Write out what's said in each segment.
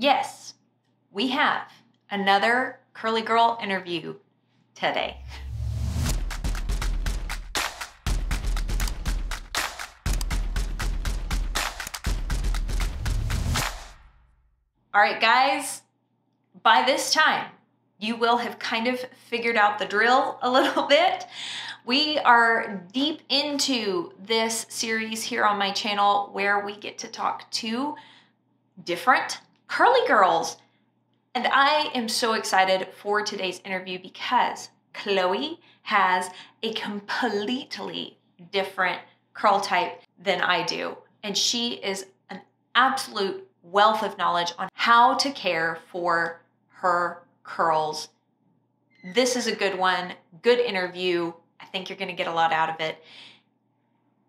Yes, we have another curly girl interview today. All right, guys, by this time, you will have kind of figured out the drill a little bit. We are deep into this series here on my channel where we get to talk to different curly girls. And I am so excited for today's interview because Chloe has a completely different curl type than I do. And she is an absolute wealth of knowledge on how to care for her curls. This is a good one, good interview. I think you're gonna get a lot out of it.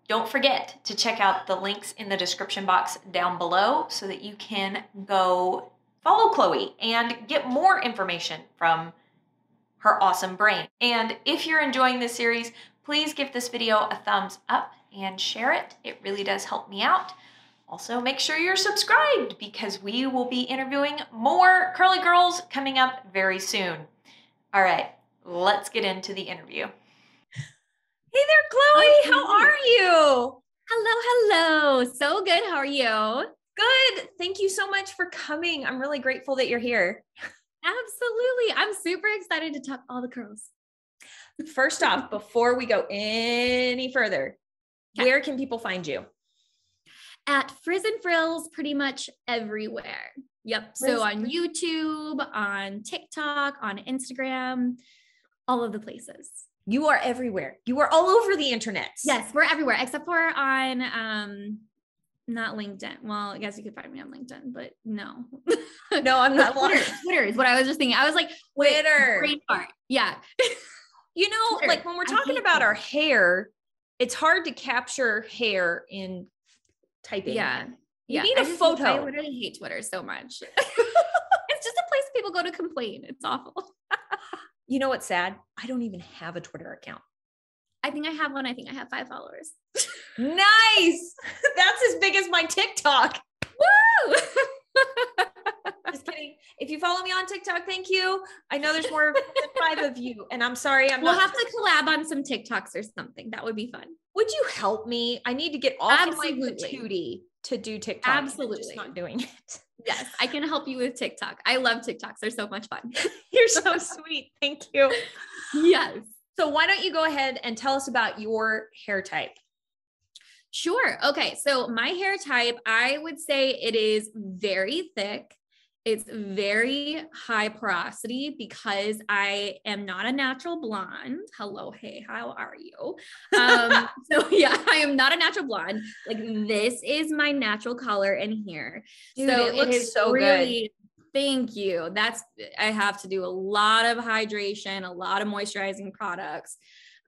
Don't forget to check out the links in the description box down below so that you can go follow Chloe and get more information from her awesome brain. And if you're enjoying this series, please give this video a thumbs up and share it. It really does help me out. Also, make sure you're subscribed because we will be interviewing more curly girls coming up very soon. All right, let's get into the interview. Hey there, Chloe. How are you? Hello. So good. How are you? Good. Thank you so much for coming. I'm really grateful that you're here. Absolutely. I'm super excited to talk all the curls. First off, before we go any further, where can people find you? At FrizzandFrills pretty much everywhere. Yep. So on YouTube, on TikTok, on Instagram, all of the places. You are everywhere. You are all over the internet. Yes, we're everywhere except for on not LinkedIn. Well, I guess you could find me on LinkedIn, but no. No, I'm not. Twitter is what I was just thinking. I was like, Twitter. Great part. Yeah. You know, Twitter. Like when we're talking about our hair, it's hard to capture hair in typing. Yeah. You need a photo. I literally hate Twitter so much. It's just a place people go to complain. It's awful. You know what's sad? I don't even have a Twitter account. I think I have one. I think I have 5 followers. Nice. That's as big as my TikTok. Woo! Just kidding. If you follow me on TikTok, thank you. I know there's more than 5 of you, and I'm sorry. We'll have to collab on some TikToks or something. That would be fun. Would you help me? I need to get off of my patootie to do TikTok. Absolutely. I'm just not doing it. Yes, I can help you with TikTok. I love TikToks. They're so much fun. You're so sweet. Thank you. Yes. So why don't you go ahead and tell us about your hair type? Sure. Okay. So my hair type, I would say it is very thick. It's very high porosity because I am not a natural blonde. Hello. Hey, how are you? So yeah, I am not a natural blonde. Like this is my natural color in here. Dude, so it looks so really good. Thank you. I have to do a lot of hydration, a lot of moisturizing products,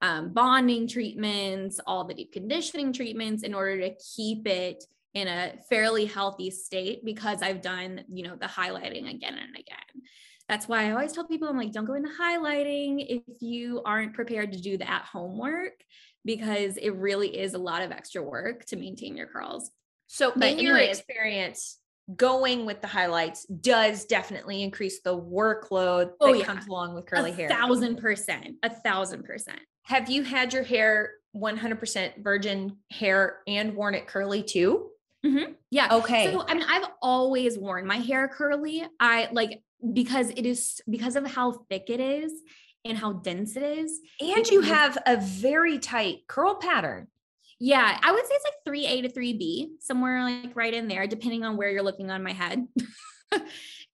bonding treatments, all the deep conditioning treatments in order to keep it in a fairly healthy state because I've done, the highlighting again and again. That's why I always tell people, I'm like, don't go into highlighting if you aren't prepared to do the at-home work, because it really is a lot of extra work to maintain your curls. So in your experience, going with the highlights does definitely increase the workload that comes along with curly hair. 1,000%. 1,000%. Have you had your hair 100% virgin hair and worn it curly too? Mm-hmm. Yeah. Okay. So, I've always worn my hair curly. Because of how thick it is and how dense it is. And you have a very tight curl pattern. Yeah. I would say it's like 3A to 3B, somewhere like right in there, depending on where you're looking on my head.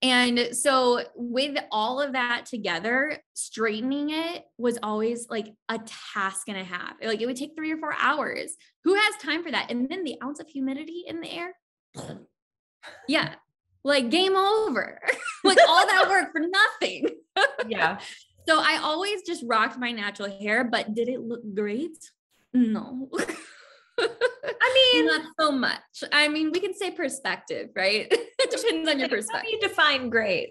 And so with all of that together, straightening it was always like a task and a half. Like it would take 3 or 4 hours. Who has time for that? And then the ounce of humidity in the air. Yeah. Like game over. Like all that work for nothing. Yeah. So I always just rocked my natural hair, but did it look great? No. I mean, not so much. I mean, we can say perspective, right? It depends on your perspective. You define great.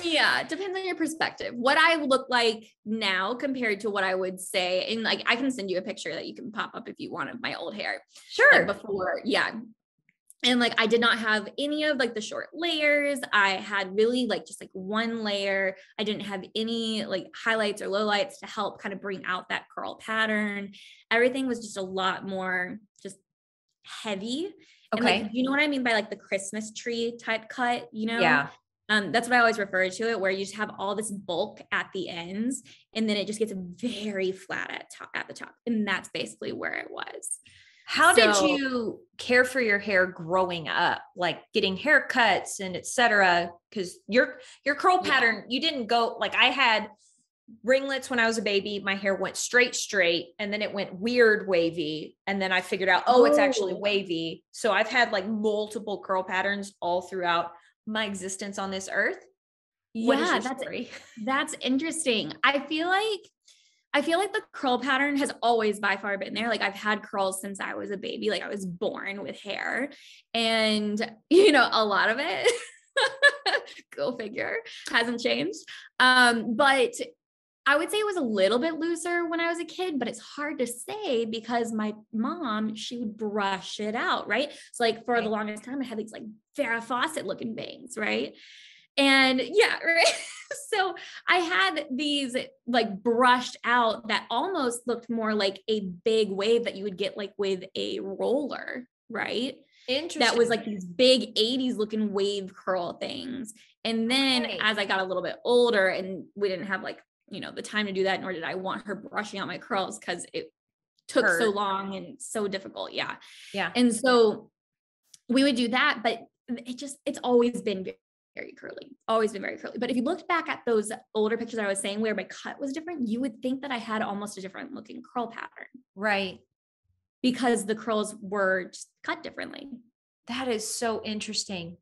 Yeah, it depends on your perspective. What I look like now compared to what I would say, and like, I can send you a picture that you can pop up if you want of my old hair. Sure. Before. Yeah. And like, I did not have any of like the short layers. I had really like just like one layer. I didn't have any like highlights or lowlights to help kind of bring out that curl pattern. Everything was just a lot more just heavy. And like, you know what I mean by like the Christmas tree type cut, you know? Yeah. That's what I always refer to it, where you just have all this bulk at the ends, and then it just gets very flat at the top. And that's basically where it was. How did you care for your hair growing up, like getting haircuts and et cetera? Because your curl pattern, you didn't go, like I had ringlets when I was a baby. My hair went straight, and then it went weird wavy. And then I figured out, it's actually wavy. So I've had like multiple curl patterns all throughout my existence on this earth. Yeah, that's interesting. I feel like the curl pattern has always by far been there. Like I've had curls since I was a baby. Like I was born with hair, and you know, a lot of it, go figure, hasn't changed. But I would say it was a little bit looser when I was a kid, but it's hard to say because my mom, she would brush it out, right? So like for the longest time, I had these like Farrah Fawcett looking bangs, right? And yeah, right. So I had these like brushed out that almost looked more like a big wave that you would get like with a roller, right? Interesting. That was like these big 80s looking wave curl things. And then as I got a little bit older and we didn't have like, you know, the time to do that, nor did I want her brushing out my curls because it took so long and so difficult. Yeah. Yeah. And so we would do that, but it's always been very curly, always been very curly. But if you looked back at those older pictures I was saying where my cut was different, you would think that I had almost a different looking curl pattern. Right. Because the curls were just cut differently. That is so interesting.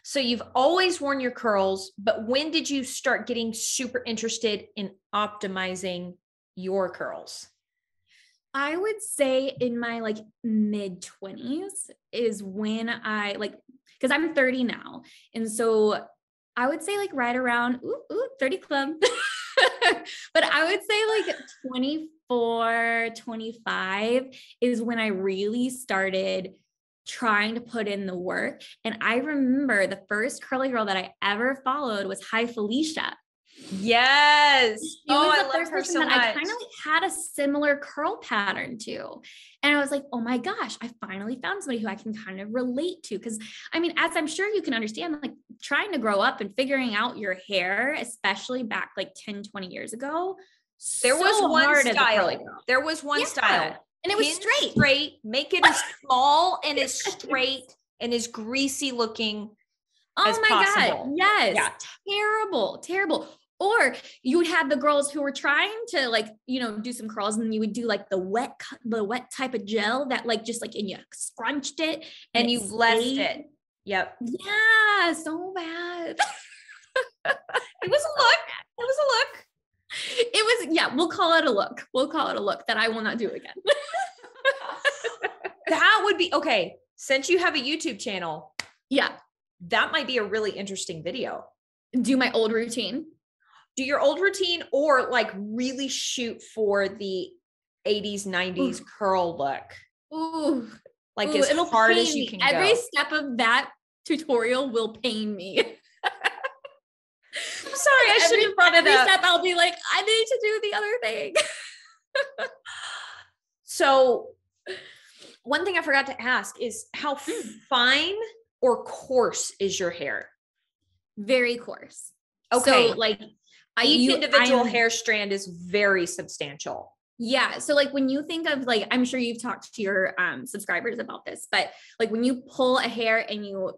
So you've always worn your curls, but when did you start getting super interested in optimizing your curls? I would say in my like mid 20s is when I like, because I'm 30 now. And so I would say like right around 30 club. But I would say like 24, 25 is when I really started trying to put in the work. And I remember the first curly girl that I ever followed was Hi Felicia. Yes. She was the first person that I kind of had a similar curl pattern to. And I was like, oh my gosh, I finally found somebody who I can kind of relate to. Cause I mean, as I'm sure you can understand, like trying to grow up and figuring out your hair, especially back like 10, 20 years ago. There was one style. There was one style. And it was straight. Make it as small and as straight and as greasy looking as possible. God. Yes. Yeah. Terrible. Or you would have the girls who were trying to like, you know, do some curls, and you would do like the wet type of gel that like, just like, and you scrunched it and you left it. Yep. Yeah. So bad. It was a look. It was, yeah, we'll call it a look. We'll call it a look that I will not do again. That would be okay. Since you have a YouTube channel. Yeah. That might be a really interesting video. Do my old routine. Do your old routine, or like really shoot for the 80s, 90s curl look. Ooh. Like as hard as you can go. Every step of that tutorial will pain me. I'm sorry, I shouldn't have brought it up. Every step I'll be like, I need to do the other thing. So one thing I forgot to ask is how fine or coarse is your hair? Very coarse. Okay. So like each individual hair strand is very substantial. Yeah. So like when you think of like, I'm sure you've talked to your subscribers about this, but like when you pull a hair and you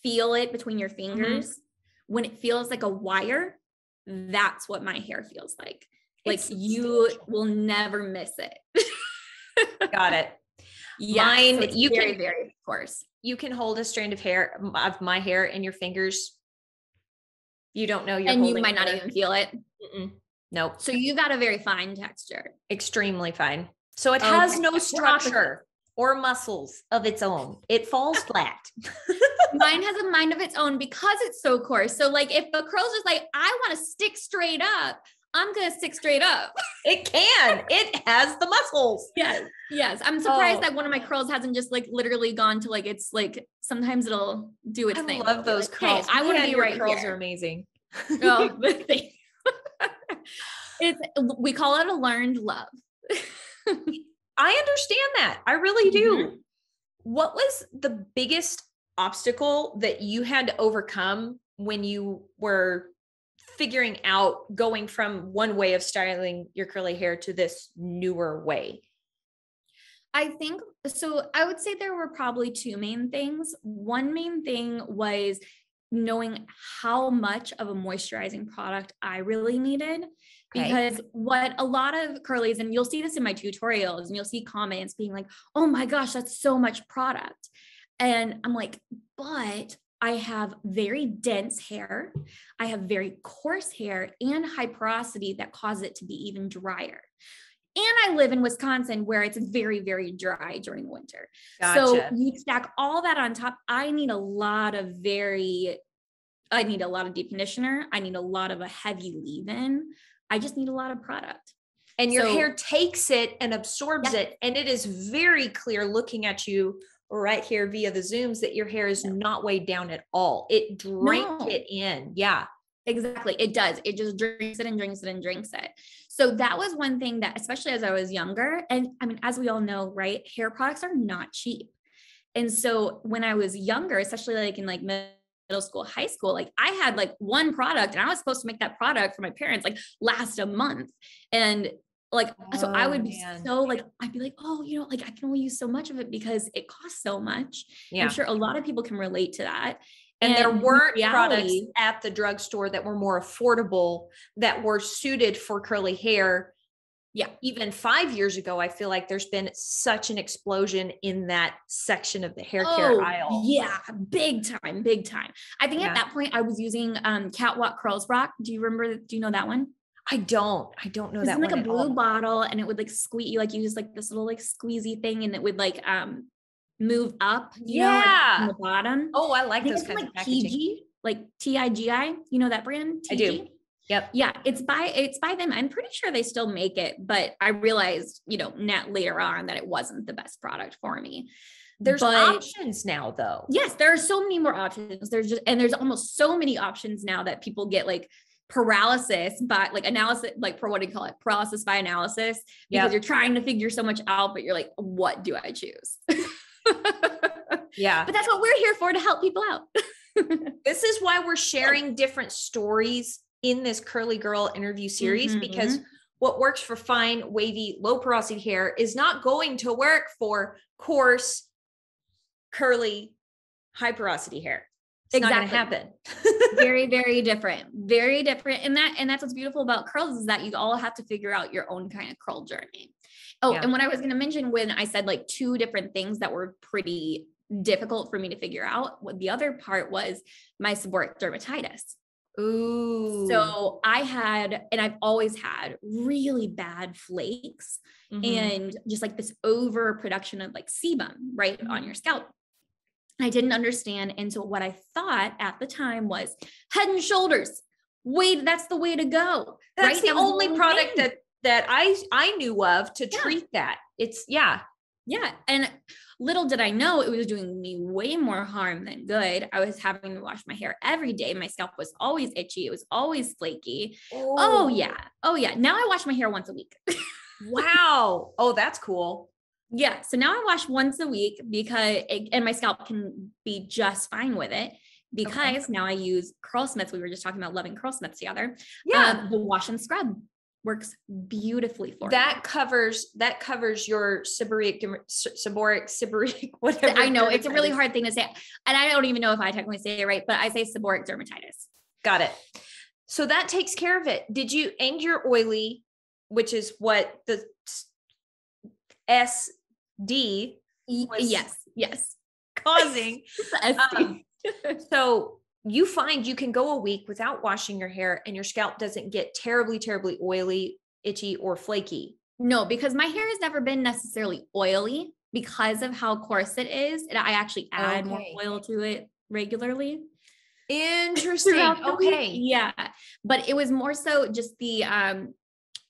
feel it between your fingers, when it feels like a wire, that's what my hair feels like. Like you will never miss it. Got it. Yeah. Mine, so you very, very coarse. You can hold a strand of my hair in your fingers. You don't know you're and holding you might not even feel it. Nope. So you got a very fine texture. Extremely fine. So it has no structure or muscles of its own. It falls flat. Mine has a mind of its own because it's so coarse. So like if the curl's just like, I want to stick straight up, I'm going to stick straight up. It can. It has the muscles. Yes. Yes. I'm surprised that one of my curls hasn't just like literally gone to like, it's like, sometimes it'll do its thing. I love those like, curls. Hey, I want to be right curls here. are amazing. Oh, we call it a learned love. I understand that. I really do. What was the biggest obstacle that you had to overcome when you were figuring out going from one way of styling your curly hair to this newer way? I think so. I would say there were probably two main things. One main thing was knowing how much of a moisturizing product I really needed. Okay. Because what a lot of curlies, and you'll see this in my tutorials and you'll see comments being like, oh my gosh, that's so much product. And I'm like, but I have very dense hair. I have very coarse hair and high porosity that cause it to be even drier. And I live in Wisconsin where it's very, very dry during the winter. Gotcha. So you stack all that on top. I need a lot of deep conditioner. I need a lot of a heavy leave-in. I just need a lot of product. And your hair takes it and absorbs it. And it is very clear looking at you right here via the Zooms that your hair is not weighed down at all. It drank it in. Yeah. Exactly. It does. It just drinks it and drinks it and drinks it. So that was one thing that, especially as I was younger, and I mean, as we all know, right, hair products are not cheap. And so when I was younger, especially like in like middle school, high school, like I had like one product and I was supposed to make that product for my parents like last a month. And like, so I would be so like, I'd be like, oh, you know, like I can only use so much of it because it costs so much. Yeah. I'm sure a lot of people can relate to that. And there weren't products at the drugstore that were more affordable, that were suited for curly hair. Yeah. Even 5 years ago, I feel like there's been such an explosion in that section of the hair care aisle. Yeah. Big time, big time. I think at that point I was using Catwalk Curls Rock. Do you know that one? I don't know that one. It's like a blue bottle and it would like squeeze you, like you use like this little like squeezy thing and it would like move up, you know, like from the bottom. Oh, I like those kinds of packaging. TG, like TIGI, you know that brand? TG? I do. Yep. Yeah, it's by them. I'm pretty sure they still make it, but I realized, you know, later on that it wasn't the best product for me. There's options now though. Yes, there are so many more options. There's almost so many options now that people get like paralysis by like analysis, like for what do you call it? Paralysis by analysis, because you're trying to figure so much out, but you're like, what do I choose? Yeah. But that's what we're here for, to help people out. This is why we're sharing different stories in this Curly Girl interview series, because what works for fine, wavy, low porosity hair is not going to work for coarse, curly, high porosity hair. It's not going to happen. Very, very different. Very different. And that's what's beautiful about curls, is that you all have to figure out your own kind of curl journey. Oh, and what I was going to mention when I said like two different things that were pretty difficult for me to figure out, what the other part was my seborrheic dermatitis. Ooh. So I had, and I've always had, really bad flakes and just like this overproduction of like sebum right on your scalp. I didn't understand. And so what I thought at the time was Head and Shoulders. Wait, that's the way to go. That's the only product that I knew of to treat that. It's Yeah. And little did I know it was doing me way more harm than good. I was having to wash my hair every day. My scalp was always itchy. It was always flaky. Oh yeah. Now I wash my hair once a week. Wow. Oh, that's cool. Yeah. So now I wash once a week and my scalp can be just fine with it, because now I use Curlsmiths. We were just talking about loving Curlsmiths together. Yeah. The wash and scrub works beautifully for that. Covers your seborrheic, whatever. I know it's a really hard thing to say. And I don't even know if I technically say it right, but I say seborrheic dermatitis. Got it. So that takes care of it. Did you, and you're oily, which is what the SD was yes causing. So you find you can go a week without washing your hair and your scalp doesn't get terribly, terribly oily, itchy, or flaky. No, because my hair has never been necessarily oily because of how coarse it is. And I actually add more oil to it regularly. Interesting. throughout the week. Okay. Yeah. But it was more so just the,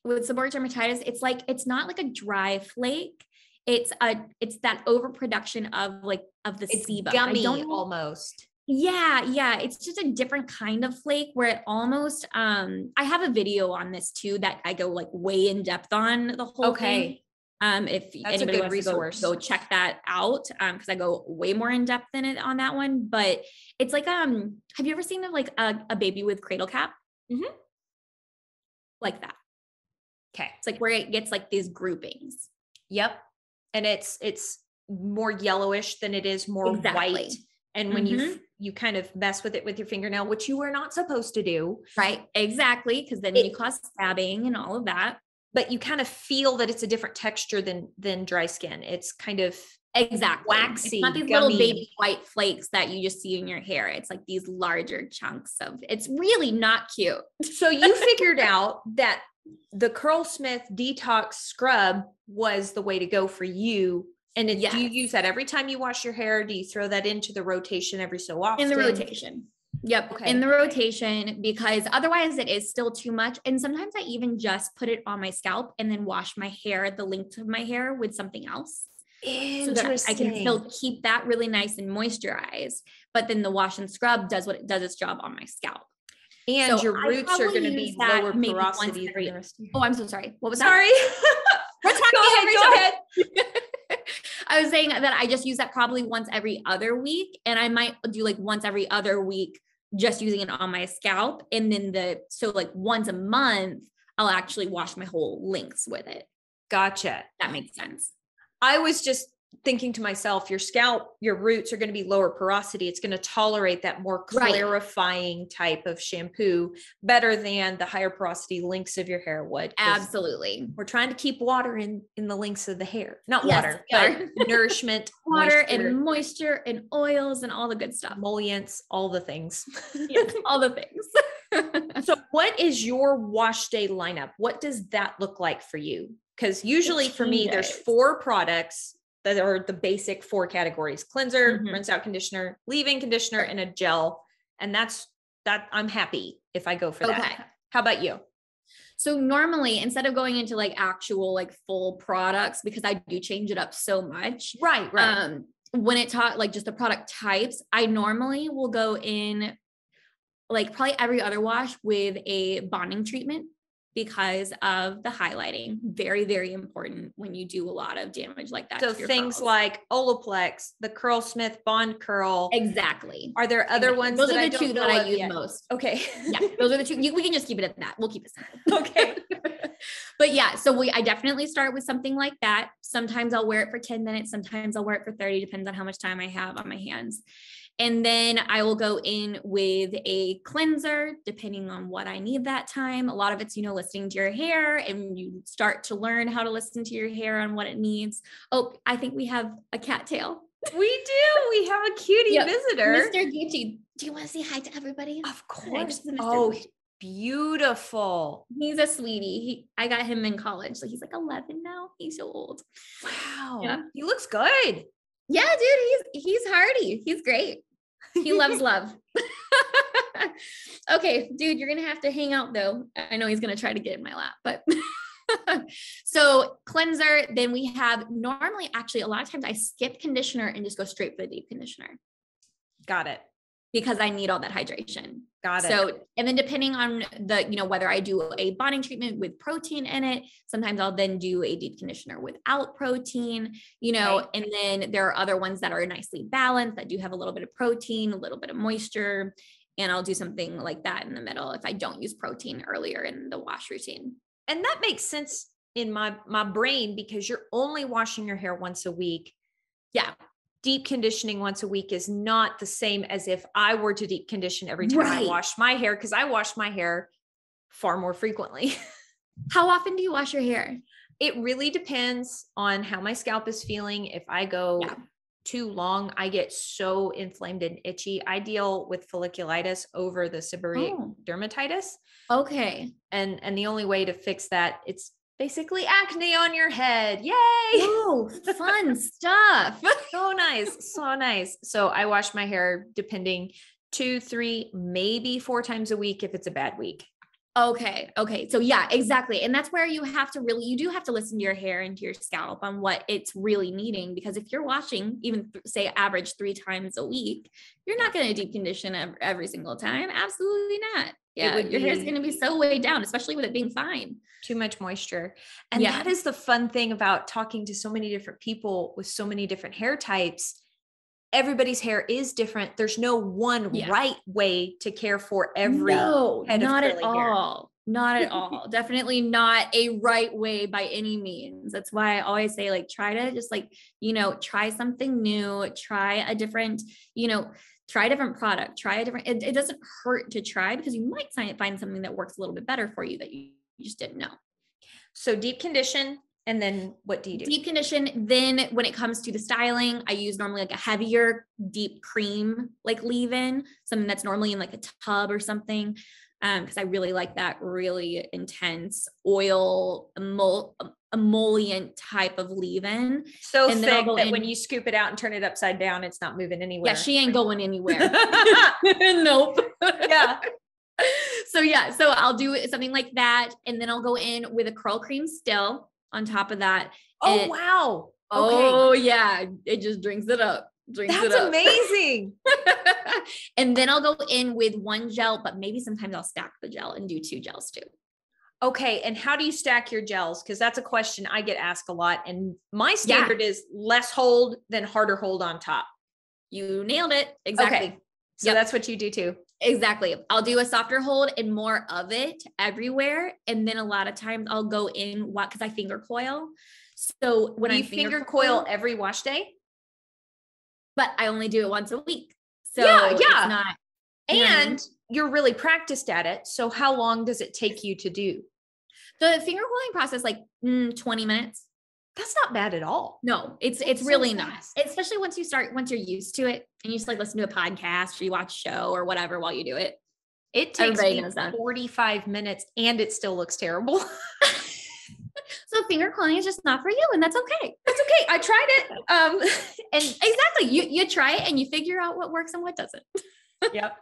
with seborrheic dermatitis, it's not like a dry flake. It's that overproduction of the It's sebum. gummy almost. Yeah. Yeah. It's just a different kind of flake where it almost, I have a video on this too, that I go like way in depth on the whole thing. If That's anybody wants resource. to go check that out. Cause I go way more in depth in it on that one, but it's like, have you ever seen like a baby with cradle cap? Mm-hmm. Like that. Okay. It's like where it gets like these groupings. Yep. And it's more yellowish than it is more white. And when you kind of mess with it with your fingernail, which you are not supposed to do. Right. Exactly. Cause then you cause stabbing and all of that. But you kind of feel that it's a different texture than dry skin. It's kind of waxy. It's not these gummy. little baby white flakes that you just see in your hair. It's like these larger chunks it's really not cute. So you figured out that the Curlsmith Detox Scrub was the way to go for you. And do you use that every time you wash your hair? Do you throw that into the rotation every so often? In the rotation. Yep. Okay. In the rotation, because otherwise it is still too much. And sometimes I even just put it on my scalp and then wash my hair, the length of my hair with something else. So that I can still keep that really nice and moisturized. But then the wash and scrub does its job on my scalp. And so your roots are going to be lower porosity. I'm so sorry. What was that? Sorry. Go ahead. I was saying that I just use that probably once every other week. And I might do like once every other week, just using it on my scalp. And then so like once a month, I'll actually wash my whole lengths with it. Gotcha. That makes sense. I was just thinking to myself, your scalp, your roots are going to be lower porosity. It's going to tolerate that more clarifying type of shampoo better than the higher porosity links of your hair would. Absolutely. We're trying to keep water in the links of the hair, not water, but nourishment, water and moisture and oils and all the good stuff. Emollients, all the things. Yes, all the things. So what is your wash day lineup? What does that look like for you? Because usually for me, there's 4 products that are the basic 4 categories: cleanser, rinse out conditioner, leave-in conditioner, and a gel. And that I'm happy if I go for that. How about you? So normally, instead of going into like actual like full products, because I do change it up so much. Right. When it taught like just the product types, I normally will go in like probably every other wash with a bonding treatment, because of the highlighting. Very, very important when you do a lot of damage like that. So things like Olaplex, the Curlsmith Bond Curl. Exactly. Are there other ones? Those are the 2 that I use most. Okay. Yeah, those are the 2. We can just keep it at that. We'll keep it simple. Okay. But yeah, so I definitely start with something like that. Sometimes I'll wear it for 10 minutes. Sometimes I'll wear it for 30, depends on how much time I have on my hands. And then I will go in with a cleanser, depending on what I need that time. A lot of it's, listening to your hair, and you start to learn how to listen to your hair on what it needs. Oh, I think we have a cattail. We do. We have a cutie visitor. Mr. Gucci. Do you want to say hi to everybody? Of course. Oh, beautiful. He's a sweetie. I got him in college. So he's like 11 now. He's so old. Wow. Yeah. He looks good. Yeah, dude, he's hardy. He's great. He loves love. Okay, dude, you're going to have to hang out though. I know he's going to try to get in my lap, but so cleanser, then we have normally, actually a lot of times I skip conditioner and just go straight for the deep conditioner. Got it. Because I need all that hydration. Got it. So, and then depending on the, whether I do a bonding treatment with protein in it, sometimes I'll then do a deep conditioner without protein, and then there are other ones that are nicely balanced that do have a little bit of protein, a little bit of moisture, and I'll do something like that in the middle if I don't use protein earlier in the wash routine. And that makes sense in my brain, because you're only washing your hair once a week. Yeah. Deep conditioning once a week is not the same as if I were to deep condition every time I wash my hair, because I wash my hair far more frequently. How often do you wash your hair? It really depends on how my scalp is feeling. If I go too long, I get so inflamed and itchy. I deal with folliculitis over the seborrheic dermatitis. Okay. And the only way to fix that, it's basically acne on your head. Yay. Oh, fun stuff. So nice. So nice. So I wash my hair depending 2, 3, maybe 4 times a week if it's a bad week. Okay. So yeah, exactly. And that's where you do have to listen to your hair and to your scalp on what it's really needing. Because if you're washing, even say average 3 times a week, you're not going to deep condition every single time. Absolutely not. Yeah. Your hair is going to be so weighed down, especially with it being fine. Too much moisture. And that is the fun thing about talking to so many different people with so many different hair types. Everybody's hair is different. There's no one right way to care for every head of curly hair. Not at all. Definitely not a right way by any means. That's why I always say, like, try to just like, try something new, try a different, try a different product, it doesn't hurt to try, because you might find something that works a little bit better for you that you just didn't know. So deep condition. And then what do you do? Deep condition. Then when it comes to the styling, I use normally like a heavier deep cream, like leave-in, something that's normally in like a tub or something. Because I really like that really intense oil emollient type of leave-in. So thick that when you scoop it out and turn it upside down, it's not moving anywhere. Yeah, she ain't going anywhere. Nope. Yeah. So I'll do something like that. And then I'll go in with a curl cream still on top of that. Oh, wow. Oh, yeah. It just drinks it up. That's amazing. And then I'll go in with 1 gel, but maybe sometimes I'll stack the gel and do 2 gels too. Okay. And how do you stack your gels? Because that's a question I get asked a lot. And my standard is less hold than harder hold on top. You nailed it. Exactly. Okay. So that's what you do too. Exactly. I'll do a softer hold and more of it everywhere. And then a lot of times I'll go in because I finger coil. So when I finger coil every wash day, but I only do it once a week. So it's not, and you're really practiced at it. So how long does it take you to do? The finger coiling process, like 20 minutes. That's not bad at all. No, it's really not. Especially once you're used to it and you just like listen to a podcast or you watch a show or whatever while you do it. It takes me 45 minutes and it still looks terrible. So finger coiling is just not for you, and that's okay. That's okay. I tried it. And exactly. You try it and you figure out what works and what doesn't. Yep.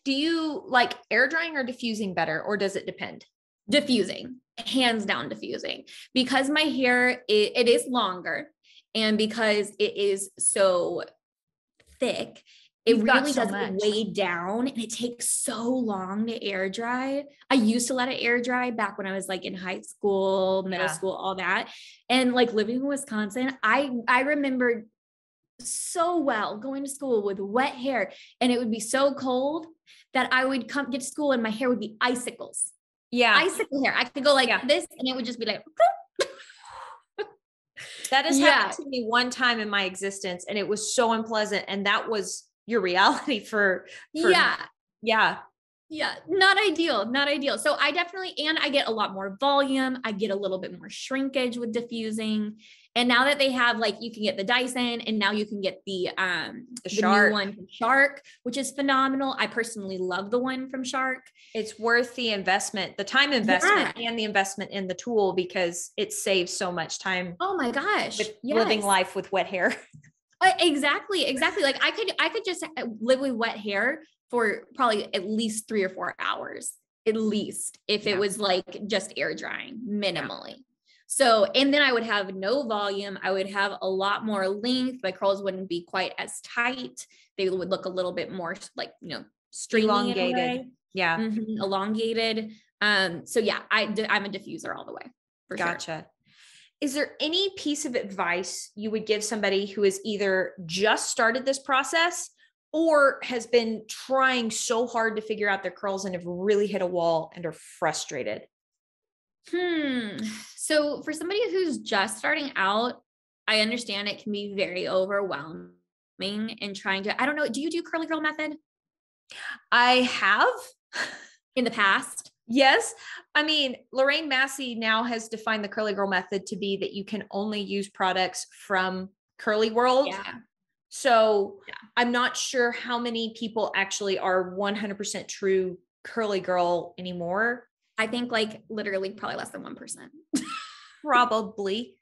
Do you like air drying or diffusing better, or does it depend? Diffusing, hands down diffusing, because my hair, it is longer, and because it is so thick, it really doesn't weigh down, and it takes so long to air dry. I used to let it air dry back when I was like in high school, middle school, all that. And like living in Wisconsin, I remember so well going to school with wet hair, and it would be so cold that I would get to school and my hair would be icicles. Yeah. Icicle hair. I could go like this and it would just be like, that has happened to me one time in my existence. And it was so unpleasant. And that was your reality for not ideal. So I definitely, and I get a lot more volume. I get a little bit more shrinkage with diffusing. And now that they have, like, you can get the Dyson, and now you can get the new one from Shark, which is phenomenal. I personally love the one from Shark. It's worth the investment, the time investment and the investment in the tool, because it saves so much time. Oh my gosh. Living life with wet hair. Exactly. Like I could just live with wet hair for probably at least 3 or 4 hours, at least, if it was like just air drying minimally. Yeah. So, and then I would have no volume. I would have a lot more length. My curls wouldn't be quite as tight. They would look a little bit more like, stringy, elongated. Yeah. Mm-hmm, elongated. So yeah, I'm a diffuser all the way. For Gotcha. Sure. Is there any piece of advice you would give somebody who has either just started this process or has been trying so hard to figure out their curls and have really hit a wall and are frustrated? So for somebody who's just starting out, I understand it can be very overwhelming in trying to, I don't know, do you do curly girl method? I have in the past. Yes. I mean, Lorraine Massey now has defined the curly girl method to be that you can only use products from Curly World. Yeah. So I'm not sure how many people actually are 100% true curly girl anymore. I think like literally probably less than 1%. Probably.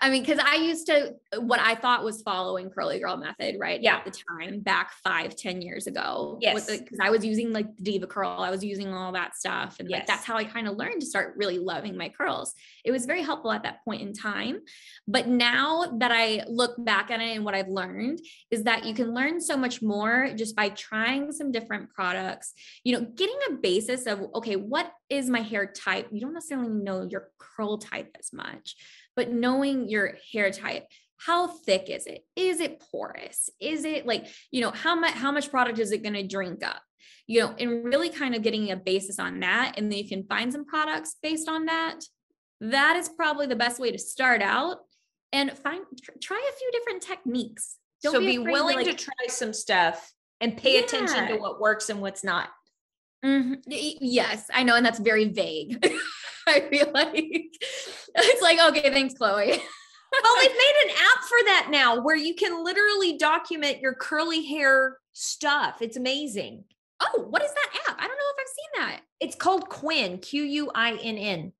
I mean, because I used to, what I thought was following curly girl method, right? Yeah. At the time, back 5-10 years ago. Yes. Because I was using like the Diva curl, I was using all that stuff. And Yes. like, that's how I kind of learned to start really loving my curls. It was very helpful at that point in time. But now that I look back at it and what I've learned is that you can learn so much more just by trying some different products, you know, getting a basis of, okay, what is my hair type? You don't necessarily know your curl type as much, but knowing your hair type, how thick is it? Is it porous? Is it like, you know, how much product is it going to drink up? You know, and really kind of getting a basis on that. And then you can find some products based on that. That is probably the best way to start out and try a few different techniques. Don't be willing to try some stuff and pay attention to what works and what's not. Mm-hmm. Yes, I know. And that's very vague. I feel like it's like, okay, thanks, Chloe. Well, they've made an app for that now where you can literally document your curly hair stuff. It's amazing. Oh, what is that app? I don't know if I've seen that. It's called Quinn, Quinn. Quinn.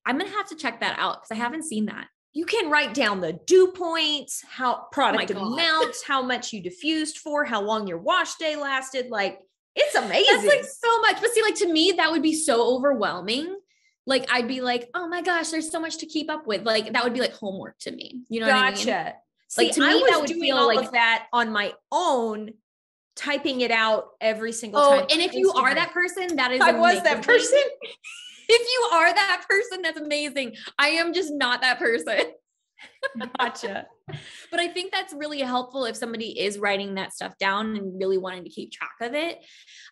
I'm going to have to check that out because I haven't seen that. You can write down the dew points, how product amounts, how much you diffused for, how long your wash day lasted. Like, it's amazing. That's like so much. But see, like to me, that would be so overwhelming. Like, I'd be like, oh my gosh, there's so much to keep up with. Like, that would be like homework to me. You know what I mean? Gotcha. Like, to me, I was doing all of that on my own, typing it out every single time. Oh, and if you are that person, that is I was that person. If you are that person, that's amazing. I am just not that person. Gotcha. But I think that's really helpful if somebody is writing that stuff down and really wanting to keep track of it.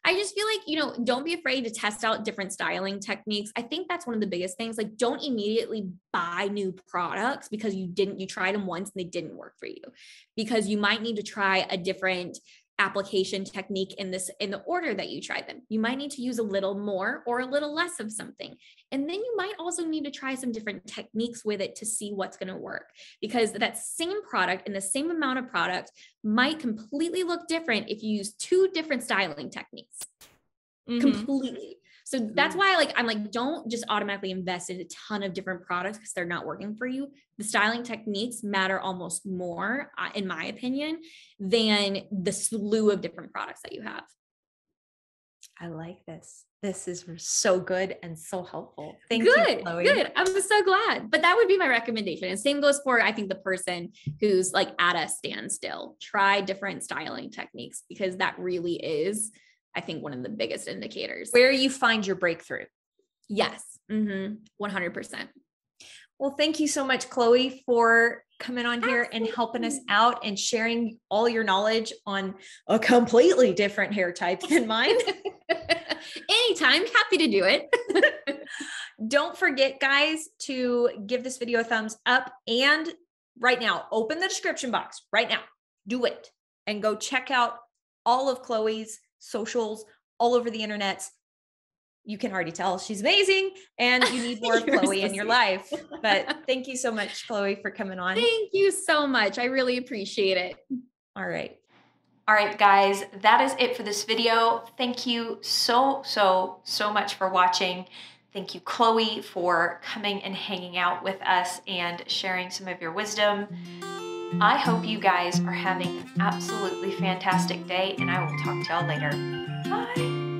I just feel like, you know, don't be afraid to test out different styling techniques. I think that's one of the biggest things. Like, don't immediately buy new products because you tried them once and they didn't work for you, because you might need to try a different application technique in the order that you tried them. You might need to use a little more or a little less of something. And then you might also need to try some different techniques with it to see what's going to work, because that same product and the same amount of product might completely look different if you use two different styling techniques. Completely. So that's why I'm like, don't just automatically invest in a ton of different products because they're not working for you. The styling techniques matter almost more, in my opinion, than the slew of different products that you have. I like this. This is so good and so helpful. Thank you, Chloe. Good. I'm so glad. But that would be my recommendation. And same goes for, I think, the person who's like at a standstill. Try different styling techniques, because that really is, I think, one of the biggest indicators. Where you find your breakthrough. Yes. 100%. Well, thank you so much, Chloe, for coming on here and helping us out and sharing all your knowledge on a completely different hair type than mine. Anytime. Happy to do it. Don't forget, guys, to give this video a thumbs up, and right now, open the description box right now. Do it and go check out all of Chloe's socials all over the internet. You can already tell she's amazing and you need more of Chloe in your life. But thank you so much, Chloe, for coming on. Thank you so much. I really appreciate it. All right. All right, guys, that is it for this video. Thank you so much for watching. Thank you, Chloe, for coming and hanging out with us and sharing some of your wisdom. I hope you guys are having an absolutely fantastic day, and I will talk to y'all later. Bye.